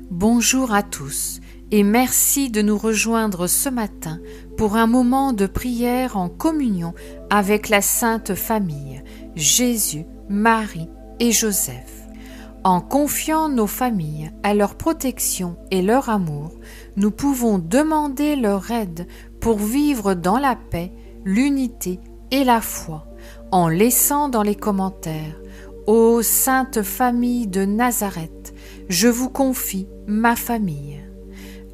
Bonjour à tous et merci de nous rejoindre ce matin pour un moment de prière en communion avec la Sainte Famille, Jésus, Marie et Joseph. En confiant nos familles à leur protection et leur amour, nous pouvons demander leur aide pour vivre dans la paix, l'unité et la foi, en laissant dans les commentaires « Ô Sainte Famille de Nazareth, je vous confie ma famille ».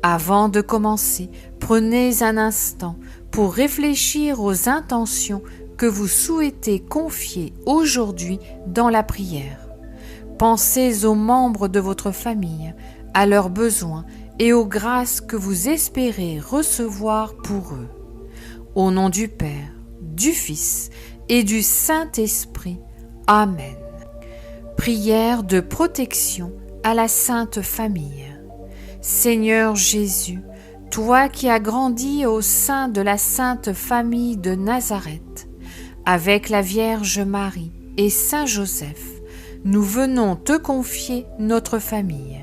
Avant de commencer, prenez un instant pour réfléchir aux intentions que vous souhaitez confier aujourd'hui dans la prière. Pensez aux membres de votre famille, à leurs besoins et aux grâces que vous espérez recevoir pour eux. Au nom du Père, du Fils et du Saint-Esprit. Amen. Prière de protection à la Sainte Famille. Seigneur Jésus, toi qui as grandi au sein de la Sainte Famille de Nazareth, avec la Vierge Marie et Saint Joseph, nous venons te confier notre famille.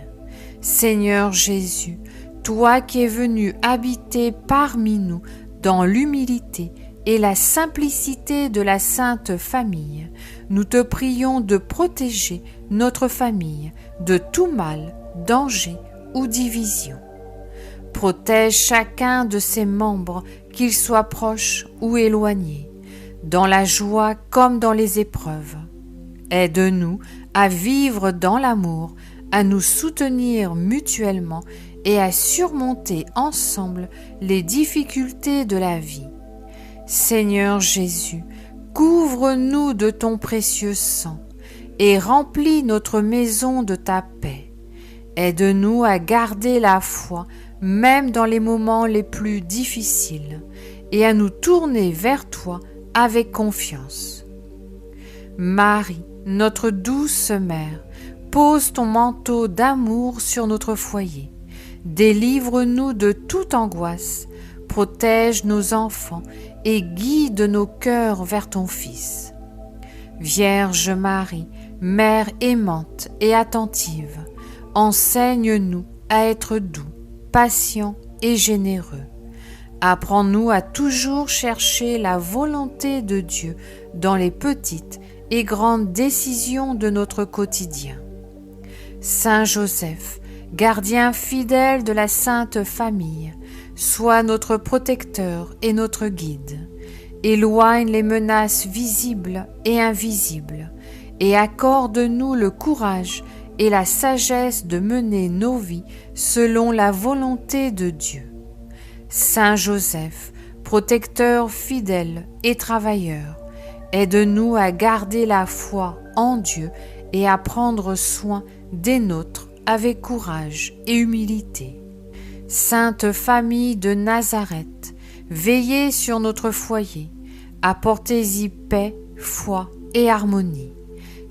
Seigneur Jésus, toi qui es venu habiter parmi nous dans l'humilité et la simplicité de la Sainte Famille, nous te prions de protéger notre famille de tout mal, danger ou division. Protège chacun de ses membres, qu'ils soient proches ou éloignés, dans la joie comme dans les épreuves. Aide-nous à vivre dans l'amour, à nous soutenir mutuellement et à surmonter ensemble les difficultés de la vie. Seigneur Jésus, couvre-nous de ton précieux sang et remplis notre maison de ta paix. Aide-nous à garder la foi même dans les moments les plus difficiles et à nous tourner vers toi avec confiance. Marie, notre douce mère, pose ton manteau d'amour sur notre foyer. Délivre-nous de toute angoisse, protège nos enfants et guide nos cœurs vers ton Fils. Vierge Marie, Mère aimante et attentive, enseigne-nous à être doux, patients et généreux. Apprends-nous à toujours chercher la volonté de Dieu dans les petites et grandes décisions de notre quotidien. Saint Joseph, gardien fidèle de la Sainte Famille, sois notre protecteur et notre guide. Éloigne les menaces visibles et invisibles et accorde-nous le courage et la sagesse de mener nos vies selon la volonté de Dieu. Saint Joseph, protecteur fidèle et travailleur, aide-nous à garder la foi en Dieu et à prendre soin des nôtres avec courage et humilité. Sainte Famille de Nazareth, veillez sur notre foyer, apportez-y paix, foi et harmonie.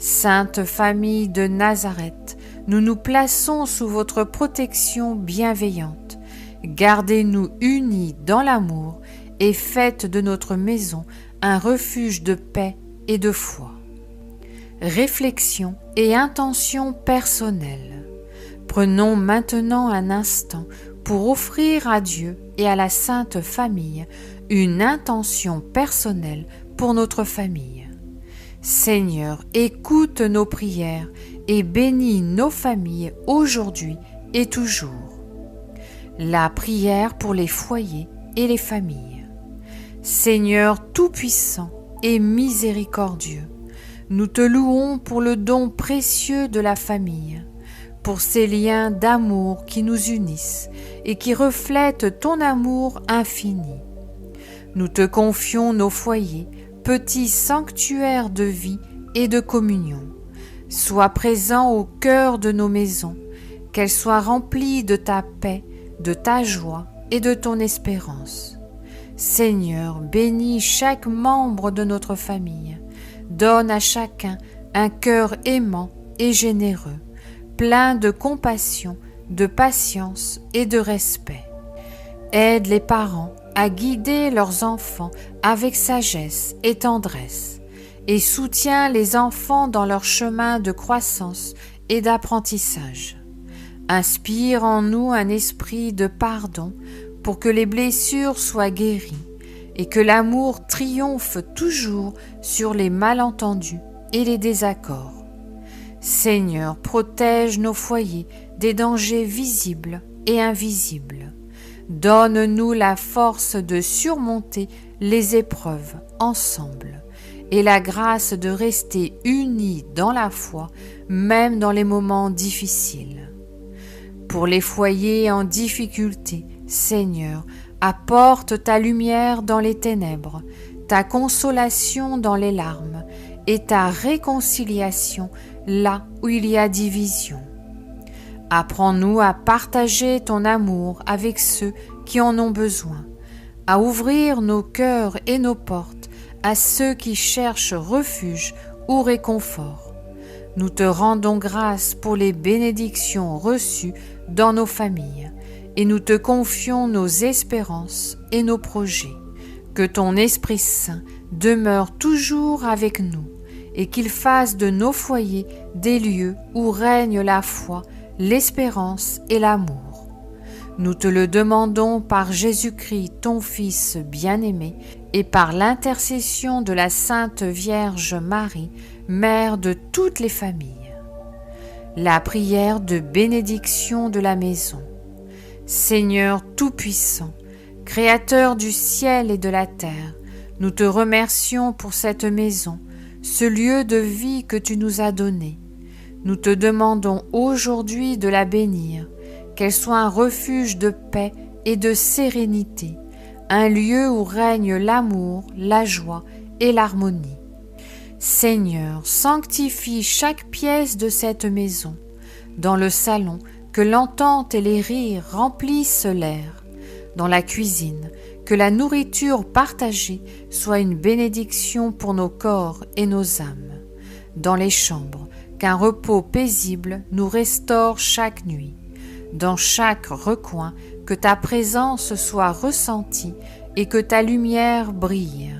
Sainte Famille de Nazareth, nous nous plaçons sous votre protection bienveillante. Gardez-nous unis dans l'amour et faites de notre maison un refuge de paix et de foi. Réflexion et intention personnelle. Prenons maintenant un instant pour offrir à Dieu et à la Sainte Famille une intention personnelle pour notre famille. Seigneur, écoute nos prières et bénis nos familles aujourd'hui et toujours. La prière pour les foyers et les familles. Seigneur Tout-Puissant et miséricordieux, nous te louons pour le don précieux de la famille, pour ces liens d'amour qui nous unissent et qui reflètent ton amour infini. Nous te confions nos foyers, petits sanctuaires de vie et de communion. Sois présent au cœur de nos maisons, qu'elles soient remplies de ta paix, de ta joie et de ton espérance. Seigneur, bénis chaque membre de notre famille. Donne à chacun un cœur aimant et généreux, plein de compassion, de patience et de respect. Aide les parents à guider leurs enfants avec sagesse et tendresse, et soutiens les enfants dans leur chemin de croissance et d'apprentissage. Inspire en nous un esprit de pardon pour que les blessures soient guéries et que l'amour triomphe toujours sur les malentendus et les désaccords. Seigneur, protège nos foyers des dangers visibles et invisibles. Donne-nous la force de surmonter les épreuves ensemble et la grâce de rester unis dans la foi, même dans les moments difficiles. Pour les foyers en difficulté, Seigneur, apporte ta lumière dans les ténèbres, ta consolation dans les larmes et ta réconciliation là où il y a division. Apprends-nous à partager ton amour avec ceux qui en ont besoin, à ouvrir nos cœurs et nos portes à ceux qui cherchent refuge ou réconfort. Nous te rendons grâce pour les bénédictions reçues dans nos familles et nous te confions nos espérances et nos projets. Que ton Esprit Saint demeure toujours avec nous et qu'il fasse de nos foyers des lieux où règne la foi, l'espérance et l'amour. Nous te le demandons par Jésus-Christ, ton Fils bien-aimé, et par l'intercession de la Sainte Vierge Marie, Mère de toutes les familles. La prière de bénédiction de la maison. Seigneur Tout-Puissant, Créateur du ciel et de la terre, nous te remercions pour cette maison, ce lieu de vie que tu nous as donné. Nous te demandons aujourd'hui de la bénir, qu'elle soit un refuge de paix et de sérénité, un lieu où règne l'amour, la joie et l'harmonie. Seigneur, sanctifie chaque pièce de cette maison, dans le salon, que l'entente et les rires remplissent l'air, dans la cuisine, que la nourriture partagée soit une bénédiction pour nos corps et nos âmes, dans les chambres, qu'un repos paisible nous restaure chaque nuit, dans chaque recoin, que ta présence soit ressentie et que ta lumière brille.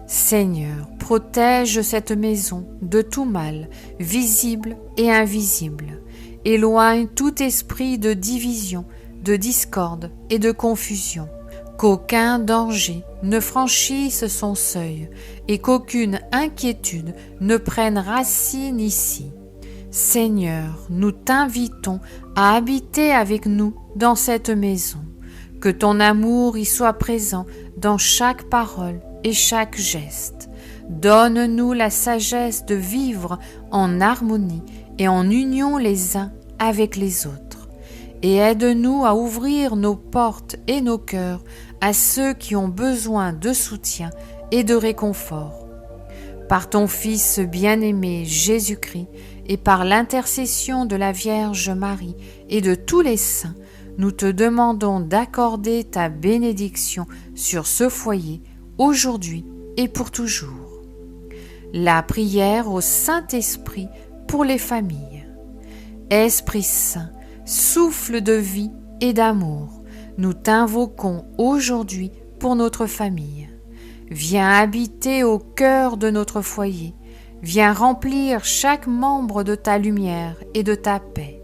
Seigneur, protège cette maison de tout mal, visible et invisible. Éloigne tout esprit de division, de discorde et de confusion. Qu'aucun danger ne franchisse son seuil et qu'aucune inquiétude ne prenne racine ici. Seigneur, nous t'invitons à habiter avec nous dans cette maison. Que ton amour y soit présent dans chaque parole et chaque geste. Donne-nous la sagesse de vivre en harmonie et en union les uns avec les autres. Et aide-nous à ouvrir nos portes et nos cœurs à ceux qui ont besoin de soutien et de réconfort. Par ton Fils bien-aimé Jésus-Christ et par l'intercession de la Vierge Marie et de tous les saints, nous te demandons d'accorder ta bénédiction sur ce foyer, aujourd'hui et pour toujours. La prière au Saint-Esprit pour les familles. Esprit Saint, souffle de vie et d'amour, nous t'invoquons aujourd'hui pour notre famille. Viens habiter au cœur de notre foyer, viens remplir chaque membre de ta lumière et de ta paix.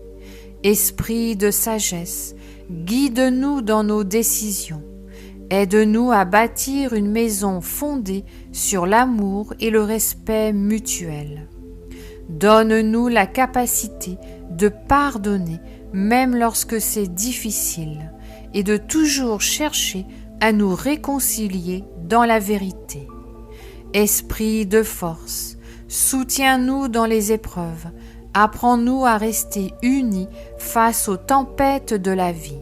Esprit de sagesse, guide-nous dans nos décisions. Aide-nous à bâtir une maison fondée sur l'amour et le respect mutuel. Donne-nous la capacité de pardonner même lorsque c'est difficile et de toujours chercher à nous réconcilier dans la vérité. Esprit de force, soutiens-nous dans les épreuves, apprends-nous à rester unis face aux tempêtes de la vie.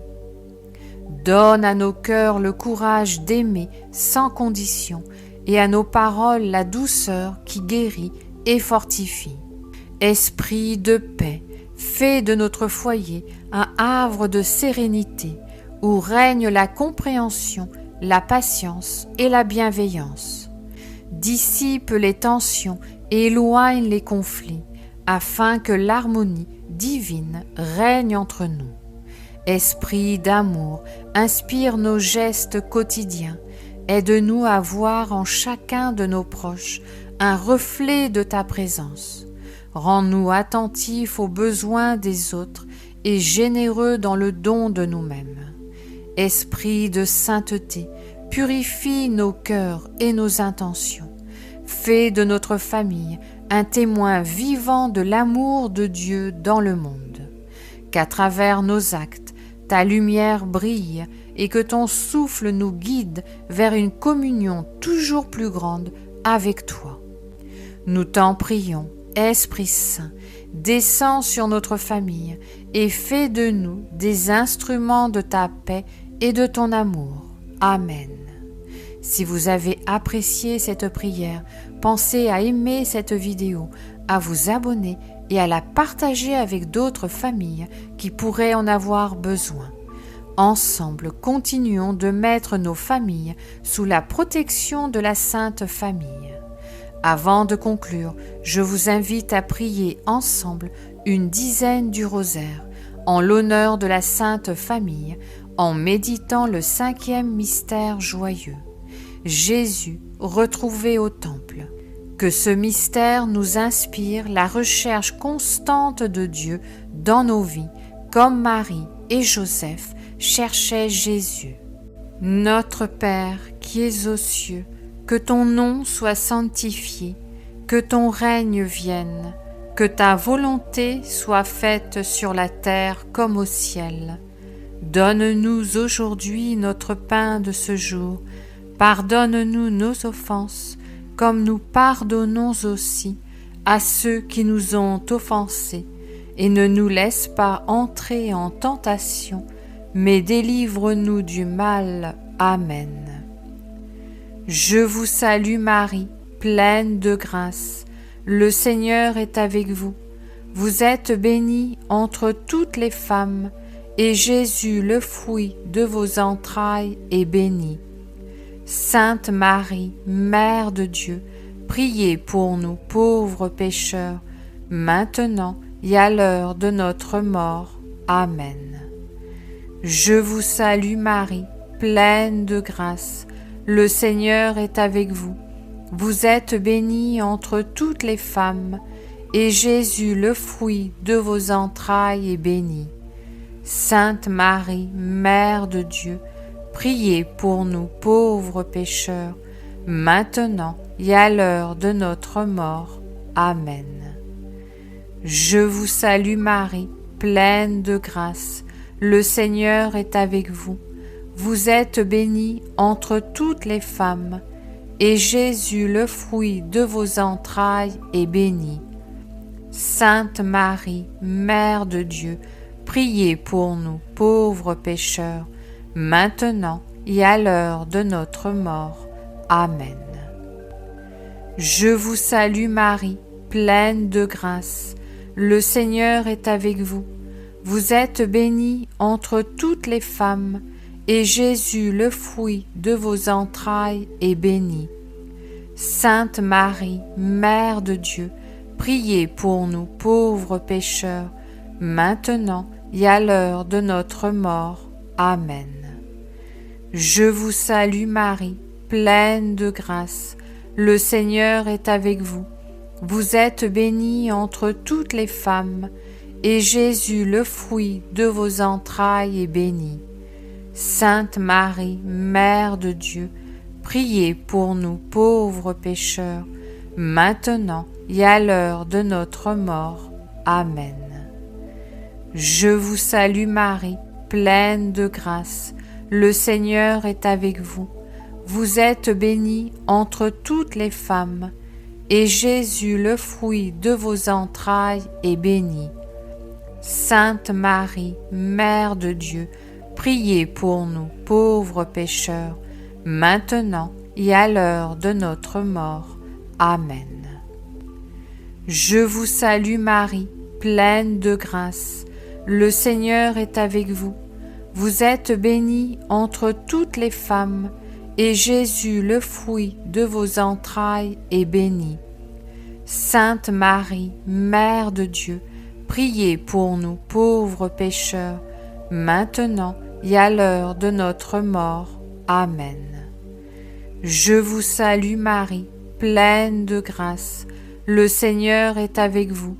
Donne à nos cœurs le courage d'aimer sans condition et à nos paroles la douceur qui guérit et fortifie. Esprit de paix, fais de notre foyer un havre de sérénité où règne la compréhension, la patience et la bienveillance. Dissipe les tensions et éloigne les conflits afin que l'harmonie divine règne entre nous. Esprit d'amour, inspire nos gestes quotidiens. Aide-nous à voir en chacun de nos proches un reflet de ta présence. Rends-nous attentifs aux besoins des autres et généreux dans le don de nous-mêmes. Esprit de sainteté, purifie nos cœurs et nos intentions. Fais de notre famille un témoin vivant de l'amour de Dieu dans le monde. Qu'à travers nos actes, ta lumière brille et que ton souffle nous guide vers une communion toujours plus grande avec toi. Nous t'en prions, Esprit Saint, descends sur notre famille et fais de nous des instruments de ta paix et de ton amour. Amen. Si vous avez apprécié cette prière, pensez à aimer cette vidéo, à vous abonner et à la partager avec d'autres familles qui pourraient en avoir besoin. Ensemble, continuons de mettre nos familles sous la protection de la Sainte Famille. Avant de conclure, je vous invite à prier ensemble une dizaine du rosaire en l'honneur de la Sainte Famille, en méditant le 5e mystère joyeux. Jésus retrouvé au temple. Que ce mystère nous inspire la recherche constante de Dieu dans nos vies, comme Marie et Joseph cherchaient Jésus. Notre Père qui es aux cieux, que ton nom soit sanctifié, que ton règne vienne, que ta volonté soit faite sur la terre comme au ciel. Donne-nous aujourd'hui notre pain de ce jour. Pardonne-nous nos offenses, comme nous pardonnons aussi à ceux qui nous ont offensés, et ne nous laisse pas entrer en tentation, mais délivre-nous du mal. Amen. Je vous salue Marie, pleine de grâce. Le Seigneur est avec vous. Vous êtes bénie entre toutes les femmes, et Jésus, le fruit de vos entrailles, est béni. Sainte Marie, Mère de Dieu, priez pour nous pauvres pécheurs, maintenant et à l'heure de notre mort. Amen. Je vous salue Marie, pleine de grâce. Le Seigneur est avec vous. Vous êtes bénie entre toutes les femmes, et Jésus, le fruit de vos entrailles, est béni. Sainte Marie, Mère de Dieu, priez pour nous pauvres pécheurs, maintenant et à l'heure de notre mort. Amen. Je vous salue Marie, pleine de grâce. Le Seigneur est avec vous. Vous êtes bénie entre toutes les femmes, et Jésus, le fruit de vos entrailles, est béni. Sainte Marie, Mère de Dieu, priez pour nous pauvres pécheurs, maintenant et à l'heure de notre mort. Amen. Je vous salue Marie, pleine de grâce. Le Seigneur est avec vous. Vous êtes bénie entre toutes les femmes, et Jésus, le fruit de vos entrailles, est béni. Sainte Marie, Mère de Dieu, priez pour nous pauvres pécheurs, maintenant et à l'heure de notre mort. Amen. Je vous salue Marie, pleine de grâce. Le Seigneur est avec vous. Vous êtes bénie entre toutes les femmes, et Jésus, le fruit de vos entrailles, est béni. Sainte Marie, Mère de Dieu, priez pour nous pauvres pécheurs, maintenant et à l'heure de notre mort. Amen. Je vous salue Marie, pleine de grâce. Le Seigneur est avec vous. Vous êtes bénie entre toutes les femmes, et Jésus, le fruit de vos entrailles, est béni. Sainte Marie, Mère de Dieu, priez pour nous pauvres pécheurs, maintenant et à l'heure de notre mort. Amen. Je vous salue Marie, pleine de grâce. Le Seigneur est avec vous. Vous êtes bénie entre toutes les femmes, et Jésus, le fruit de vos entrailles, est béni. Sainte Marie, Mère de Dieu, priez pour nous pauvres pécheurs, maintenant et à l'heure de notre mort. Amen. Je vous salue Marie, pleine de grâce. Le Seigneur est avec vous.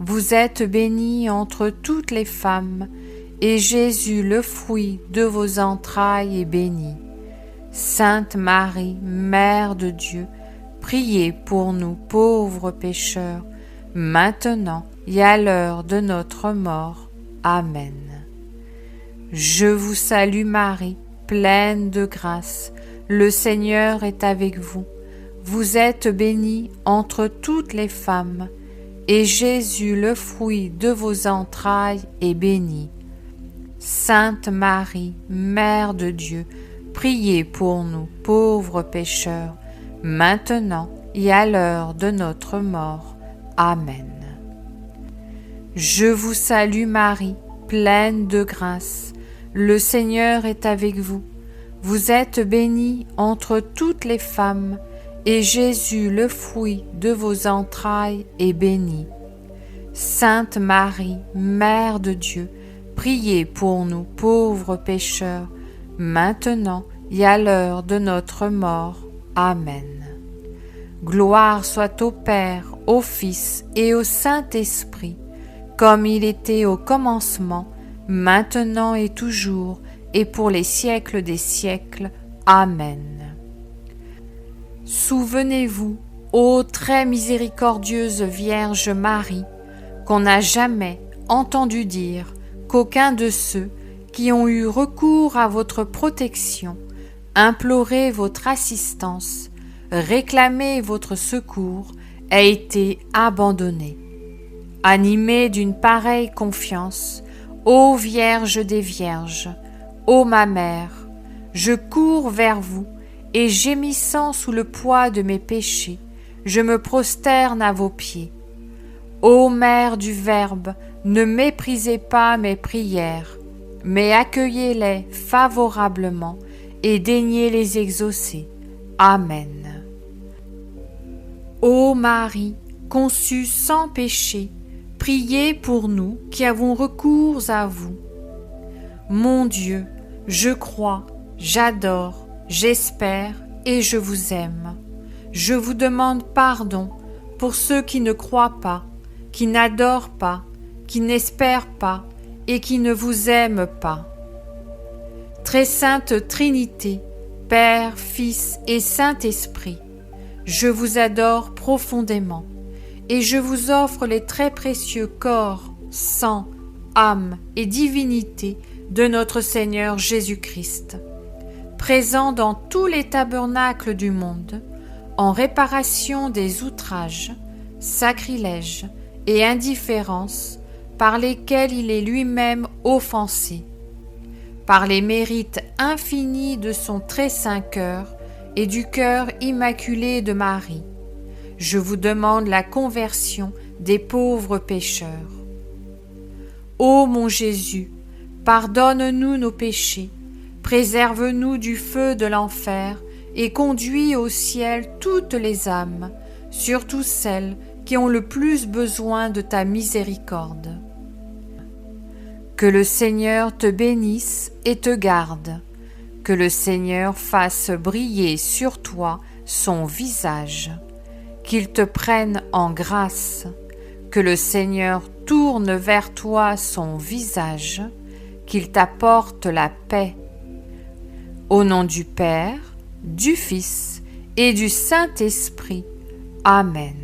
vous êtes bénie entre toutes les femmes, et Jésus, le fruit de vos entrailles, est béni. Sainte Marie, Mère de Dieu, priez pour nous pauvres pécheurs, maintenant et à l'heure de notre mort. Amen. Je vous salue Marie, pleine de grâce, le Seigneur est avec vous. Vous êtes bénie entre toutes les femmes, et Jésus, le fruit de vos entrailles, est béni. Sainte Marie, Mère de Dieu, priez pour nous pauvres pécheurs, maintenant et à l'heure de notre mort. Amen. Je vous salue Marie, pleine de grâce, le Seigneur est avec vous. Vous êtes bénie entre toutes les femmes, et Jésus, le fruit de vos entrailles, est béni. Sainte Marie, Mère de Dieu, priez pour nous pauvres pécheurs, maintenant et à l'heure de notre mort. Amen. Gloire soit au Père, au Fils et au Saint-Esprit, comme il était au commencement, maintenant et toujours, et pour les siècles des siècles. Amen. Souvenez-vous, ô très miséricordieuse Vierge Marie, qu'on n'a jamais entendu dire qu'aucun de ceux qui ont eu recours à votre protection, imploré votre assistance, réclamé votre secours, ait été abandonné. Animée d'une pareille confiance, ô Vierge des Vierges, ô ma Mère, je cours vers vous et gémissant sous le poids de mes péchés, je me prosterne à vos pieds. Ô Mère du Verbe, ne méprisez pas mes prières, mais accueillez-les favorablement et daignez les exaucer. Amen. Ô Marie, conçue sans péché, priez pour nous qui avons recours à vous. Mon Dieu, je crois, j'adore, j'espère et je vous aime. Je vous demande pardon pour ceux qui ne croient pas, qui n'adorent pas, qui n'espèrent pas et qui ne vous aiment pas. Très sainte Trinité, Père, Fils et Saint-Esprit, je vous adore profondément et je vous offre les très précieux corps, sang, âme et divinité de notre Seigneur Jésus-Christ, présent dans tous les tabernacles du monde, en réparation des outrages, sacrilèges et indifférences par lesquels il est lui-même offensé, par les mérites infinis de son très saint cœur et du cœur immaculé de Marie. Je vous demande la conversion des pauvres pécheurs. Ô mon Jésus, pardonne-nous nos péchés, préserve-nous du feu de l'enfer et conduis au ciel toutes les âmes, surtout celles qui ont le plus besoin de ta miséricorde. Que le Seigneur te bénisse et te garde, que le Seigneur fasse briller sur toi son visage, qu'il te prenne en grâce, que le Seigneur tourne vers toi son visage, qu'il t'apporte la paix. Au nom du Père, du Fils et du Saint-Esprit. Amen.